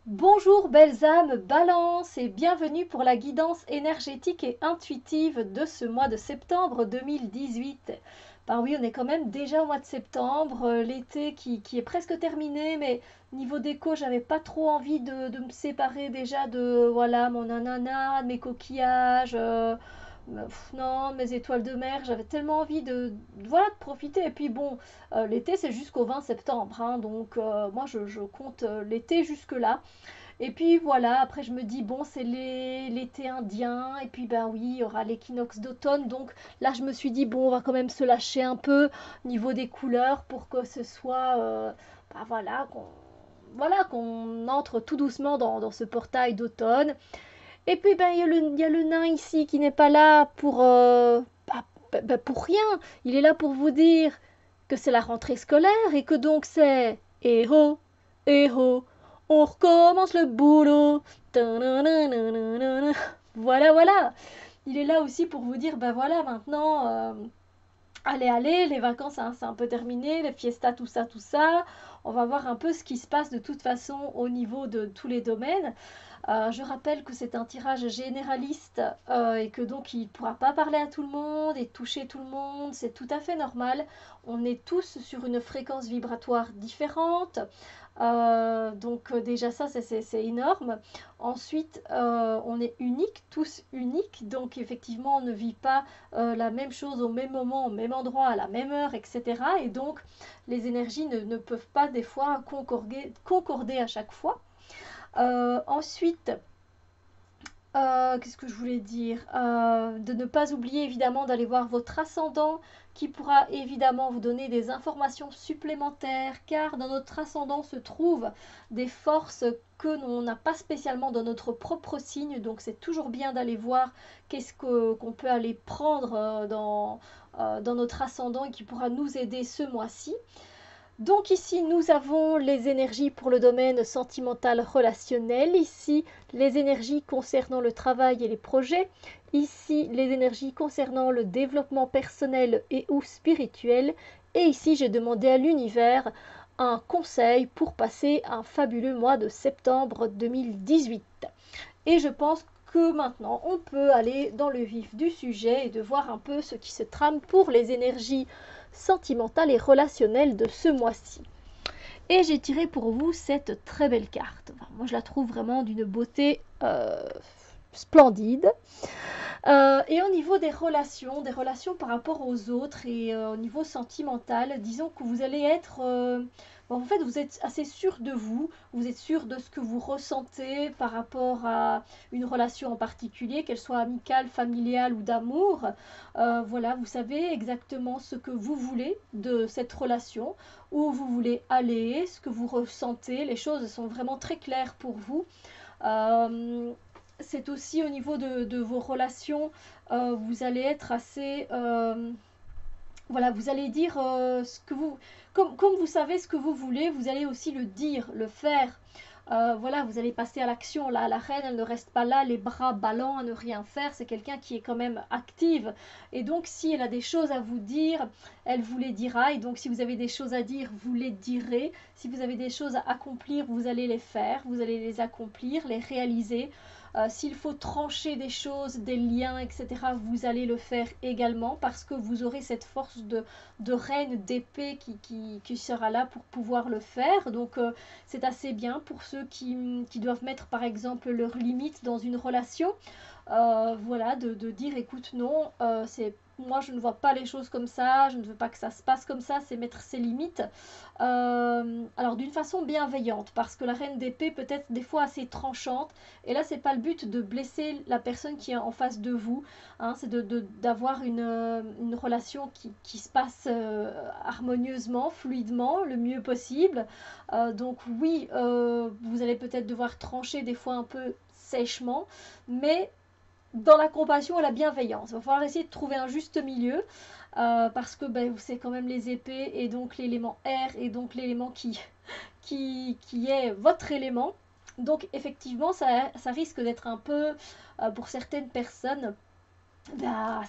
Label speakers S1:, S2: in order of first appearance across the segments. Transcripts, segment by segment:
S1: Bonjour belles âmes, balance et bienvenue pour la guidance énergétique et intuitive de ce mois de septembre 2018. Ben oui, on est quand même déjà au mois de septembre, l'été qui est presque terminé, mais niveau déco, j'avais pas trop envie de me séparer déjà de voilà mon ananas, mes coquillages, non, mes étoiles de mer, j'avais tellement envie voilà, de profiter. Et puis bon, l'été c'est jusqu'au 20 septembre, hein, donc moi je compte l'été jusque-là. Et puis voilà, après je me dis, bon, c'est l'été indien, et puis ben oui, il y aura l'équinoxe d'automne, donc là je me suis dit, bon, on va quand même se lâcher un peu au niveau des couleurs pour que ce soit, ben voilà, qu'on entre tout doucement dans ce portail d'automne. Et puis ben il y a le nain ici qui n'est pas là pour, pour rien, il est là pour vous dire que c'est la rentrée scolaire et que donc c'est eh ho, on recommence le boulot. Ta-na-na-na-na-na. Voilà, voilà. Il est là aussi pour vous dire, ben voilà, maintenant, allez, allez, les vacances, hein, c'est un peu terminé, les fiestas, tout ça, tout ça. On va voir un peu ce qui se passe de toute façon au niveau de tous les domaines. Je rappelle que c'est un tirage généraliste et que donc il ne pourra pas parler à tout le monde et toucher tout le monde, c'est tout à fait normal. On est tous sur une fréquence vibratoire différente. Donc déjà ça c'est énorme. Ensuite on est unique, tous uniques, donc effectivement on ne vit pas la même chose au même moment, au même endroit, à la même heure, etc. Et donc les énergies ne peuvent pas des fois concorder à chaque fois. Ensuite, qu'est-ce que je voulais dire? De ne pas oublier évidemment d'aller voir votre ascendant qui pourra évidemment vous donner des informations supplémentaires car dans notre ascendant se trouvent des forces que l'on n'a pas spécialement dans notre propre signe, donc c'est toujours bien d'aller voir qu'on peut aller prendre dans notre ascendant et qui pourra nous aider ce mois-ci. Donc ici, nous avons les énergies pour le domaine sentimental relationnel. Ici, les énergies concernant le travail et les projets. Ici, les énergies concernant le développement personnel et ou spirituel. Et ici, j'ai demandé à l'univers un conseil pour passer un fabuleux mois de septembre 2018. Et je pense que maintenant, on peut aller dans le vif du sujet et de voir un peu ce qui se trame pour les énergies sentimentales et relationnelles de ce mois-ci. Et j'ai tiré pour vous cette très belle carte. Enfin, moi, je la trouve vraiment d'une beauté splendide. Et au niveau des relations par rapport aux autres et au niveau sentimental, disons que vous allez être... bon, en fait, vous êtes assez sûr de vous, vous êtes sûr de ce que vous ressentez par rapport à une relation en particulier, qu'elle soit amicale, familiale ou d'amour. Voilà, vous savez exactement ce que vous voulez de cette relation, où vous voulez aller, ce que vous ressentez. Les choses sont vraiment très claires pour vous. Euh, c'est aussi au niveau de vos relations, vous allez être assez... voilà, vous allez dire ce que vous... Comme vous savez ce que vous voulez, vous allez aussi le dire, le faire. Voilà, vous allez passer à l'action. Là, la reine, elle ne reste pas là, les bras ballants, à ne rien faire. C'est quelqu'un qui est quand même active. Et donc, si elle a des choses à vous dire, elle vous les dira. Et donc, si vous avez des choses à dire, vous les direz. Si vous avez des choses à accomplir, vous allez les faire. Vous allez les accomplir, les réaliser. S'il faut trancher des choses, des liens, etc., vous allez le faire également parce que vous aurez cette force de reine d'épée qui sera là pour pouvoir le faire. Donc c'est assez bien pour ceux qui doivent mettre par exemple leurs limites dans une relation. Voilà, de dire écoute non, c'est moi je ne vois pas les choses comme ça, je ne veux pas que ça se passe comme ça, c'est mettre ses limites. Alors d'une façon bienveillante, parce que la reine d'épée peut être des fois assez tranchante, et là c'est pas le but de blesser la personne qui est en face de vous, hein, c'est d'avoir une relation qui se passe harmonieusement, fluidement, le mieux possible. Donc oui, vous allez peut-être devoir trancher des fois un peu sèchement, mais dans la compassion et la bienveillance. Il va falloir essayer de trouver un juste milieu parce que ben, c'est quand même les épées et donc l'élément air et donc l'élément qui est votre élément. Donc effectivement, ça risque d'être un peu, pour certaines personnes, ben,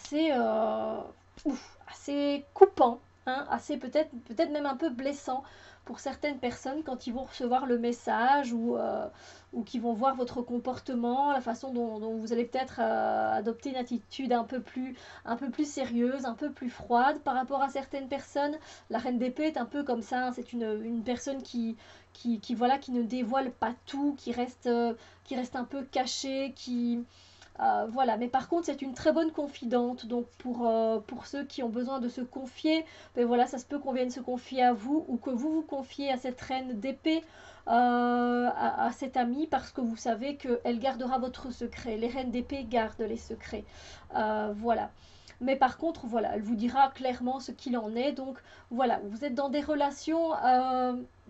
S1: assez coupant, hein, assez peut-être même un peu blessant pour certaines personnes, quand ils vont recevoir le message ou qui vont voir votre comportement, la façon dont vous allez peut-être adopter une attitude un peu plus sérieuse, un peu plus froide par rapport à certaines personnes. La reine d'épée est un peu comme ça, hein. C'est une personne voilà, qui ne dévoile pas tout, qui reste un peu cachée, voilà, mais par contre c'est une très bonne confidente, donc pour ceux qui ont besoin de se confier, ben voilà, ça se peut qu'on vienne se confier à vous ou que vous vous confiez à cette reine d'épée, à cette amie, parce que vous savez qu'elle gardera votre secret. Les reines d'épée gardent les secrets, voilà. Mais par contre, voilà, elle vous dira clairement ce qu'il en est. Donc voilà, vous êtes dans des relations,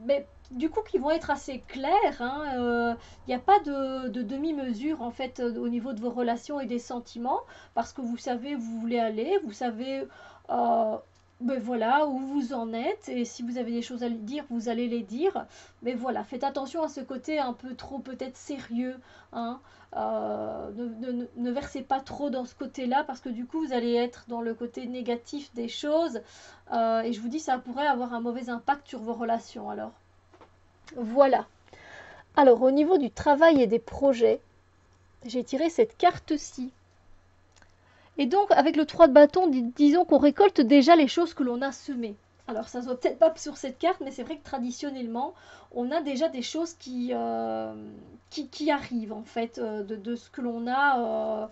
S1: mais du coup qui vont être assez claires, hein. Il n'y a pas de demi-mesure en fait au niveau de vos relations et des sentiments, parce que vous savez où vous voulez aller, vous savez euh, ben voilà où vous en êtes, et si vous avez des choses à dire, vous allez les dire. Mais voilà, faites attention à ce côté un peu trop peut-être sérieux, hein. Ne versez pas trop dans ce côté-là, parce que du coup vous allez être dans le côté négatif des choses, et je vous dis ça pourrait avoir un mauvais impact sur vos relations. Alors voilà. Alors, au niveau du travail et des projets, j'ai tiré cette carte-ci. Et donc, avec le 3 de bâton, disons qu'on récolte déjà les choses que l'on a semées. Alors, ça ne se voit peut-être pas sur cette carte, mais c'est vrai que traditionnellement, on a déjà des choses qui arrivent, en fait, de ce que l'on a,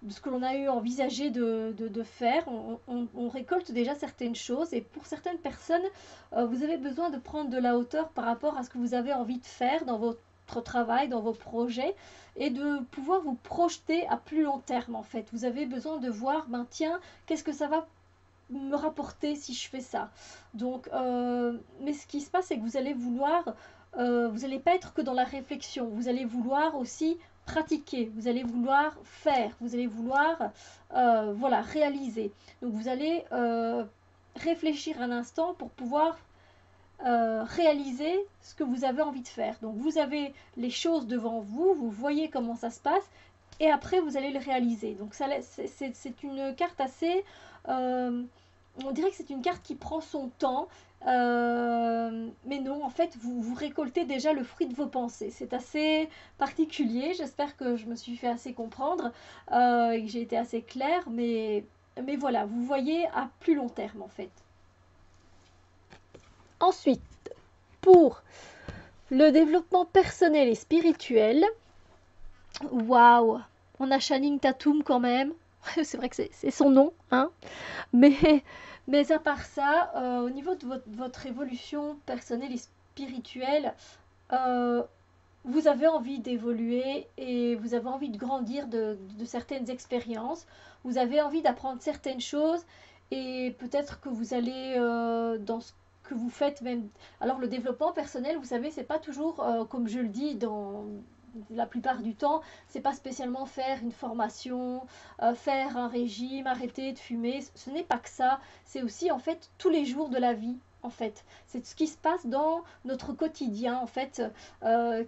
S1: de ce que l'on a eu envisagé de faire. On récolte déjà certaines choses, et pour certaines personnes, vous avez besoin de prendre de la hauteur par rapport à ce que vous avez envie de faire dans votre travail, dans vos projets, et de pouvoir vous projeter à plus long terme en fait. Vous avez besoin de voir, ben tiens, qu'est-ce que ça va me rapporter si je fais ça. Donc, mais ce qui se passe, c'est que vous allez vouloir, vous n'allez pas être que dans la réflexion, vous allez vouloir aussi pratiquer, vous allez vouloir faire, vous allez vouloir voilà, réaliser. Donc vous allez réfléchir un instant pour pouvoir réaliser ce que vous avez envie de faire. Donc vous avez les choses devant vous, vous voyez comment ça se passe, et après vous allez le réaliser. Donc c'est une carte assez... on dirait que c'est une carte qui prend son temps, mais non, en fait, vous récoltez déjà le fruit de vos pensées. C'est assez particulier, j'espère que je me suis fait assez comprendre, et que j'ai été assez claire, mais voilà, vous voyez à plus long terme en fait. Ensuite, pour le développement personnel et spirituel, waouh, on a Channing Tatum quand même. C'est vrai que c'est son nom, hein. Mais, mais à part ça, au niveau de votre évolution personnelle et spirituelle, euh, vous avez envie d'évoluer et vous avez envie de grandir de certaines expériences. Vous avez envie d'apprendre certaines choses, et peut-être que vous allez dans ce que vous faites même. Alors le développement personnel, vous savez, c'est pas toujours comme je le dis dans la plupart du temps, c'est pas spécialement faire une formation, faire un régime, arrêter de fumer. Ce n'est pas que ça. C'est aussi en fait tous les jours de la vie. En fait, c'est ce qui se passe dans notre quotidien, en fait,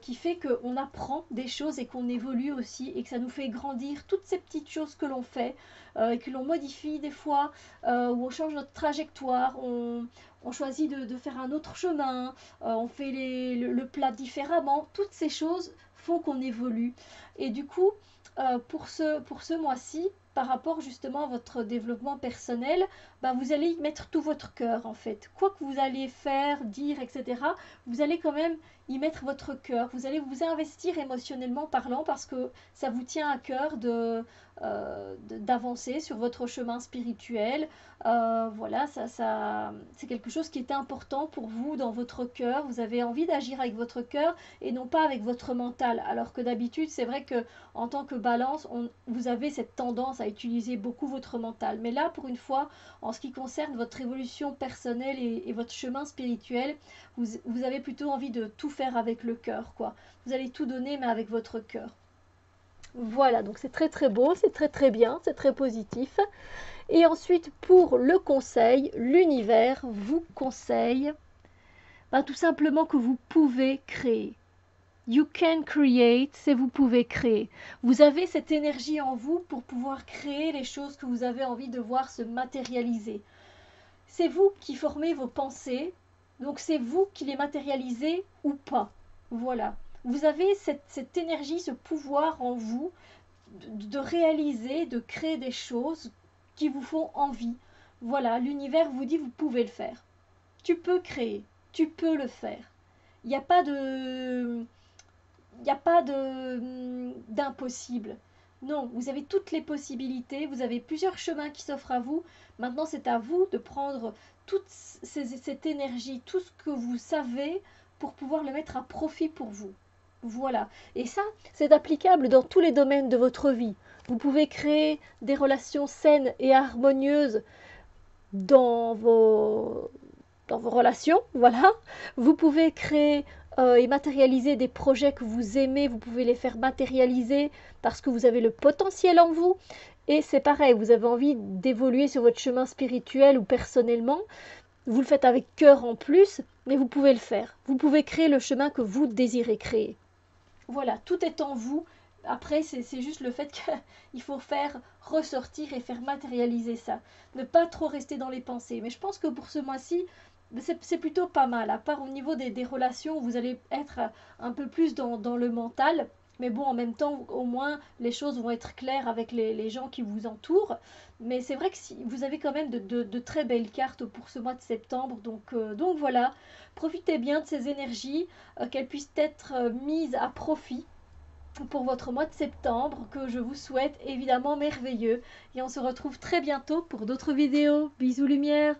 S1: qui fait qu'on apprend des choses et qu'on évolue aussi, et que ça nous fait grandir toutes ces petites choses que l'on fait, et que l'on modifie des fois, où on change notre trajectoire, on choisit de faire un autre chemin, on fait le plat différemment. Toutes ces choses font qu'on évolue. Et du coup, pour ce mois-ci, par rapport justement à votre développement personnel, bah, vous allez y mettre tout votre cœur en fait. Quoi que vous allez faire, dire, etc., vous allez quand même y mettre votre cœur. Vous allez vous investir émotionnellement parlant, parce que ça vous tient à cœur d'avancer sur votre chemin spirituel. Voilà, c'est quelque chose qui est important pour vous dans votre cœur. Vous avez envie d'agir avec votre cœur et non pas avec votre mental. Alors que d'habitude, c'est vrai que en tant que balance, vous avez cette tendance à utiliser beaucoup votre mental. Mais là, pour une fois, en ce qui concerne votre évolution personnelle et votre chemin spirituel, vous avez plutôt envie de tout faire avec le cœur, quoi. Vous allez tout donner, mais avec votre cœur. Voilà, donc c'est très très beau, c'est très très bien, c'est très positif. Et ensuite, pour le conseil, l'univers vous conseille tout simplement que vous pouvez créer. You can create, c'est vous pouvez créer. Vous avez cette énergie en vous pour pouvoir créer les choses que vous avez envie de voir se matérialiser. C'est vous qui formez vos pensées, Donc c'est vous qui les matérialisez ou pas. Voilà. Vous avez cette énergie, ce pouvoir en vous de réaliser, de créer des choses qui vous font envie. Voilà, l'univers vous dit vous pouvez le faire. Tu peux créer, tu peux le faire. Il n'y a pas de il n'y a pas de d'impossible. Non, vous avez toutes les possibilités, vous avez plusieurs chemins qui s'offrent à vous. Maintenant, c'est à vous de prendre toute cette énergie, tout ce que vous savez pour pouvoir le mettre à profit pour vous. Voilà. Et ça, c'est applicable dans tous les domaines de votre vie. Vous pouvez créer des relations saines et harmonieuses dans vos, dans vos relations, voilà. Vous pouvez créer et matérialiser des projets que vous aimez, vous pouvez les faire matérialiser parce que vous avez le potentiel en vous. Et c'est pareil, vous avez envie d'évoluer sur votre chemin spirituel ou personnellement, vous le faites avec cœur en plus, mais vous pouvez le faire. Vous pouvez créer le chemin que vous désirez créer. Voilà, tout est en vous. Après, c'est juste le fait qu'il faut faire ressortir et faire matérialiser ça. Ne pas trop rester dans les pensées. Mais je pense que pour ce mois-ci, c'est plutôt pas mal. À part au niveau des relations, vous allez être un peu plus dans le mental. Mais bon, en même temps, au moins, les choses vont être claires avec les gens qui vous entourent. Mais c'est vrai que si, vous avez quand même de très belles cartes pour ce mois de septembre. Donc voilà, profitez bien de ces énergies, qu'elles puissent être mises à profit pour votre mois de septembre, que je vous souhaite évidemment merveilleux. Et on se retrouve très bientôt pour d'autres vidéos. Bisous lumière!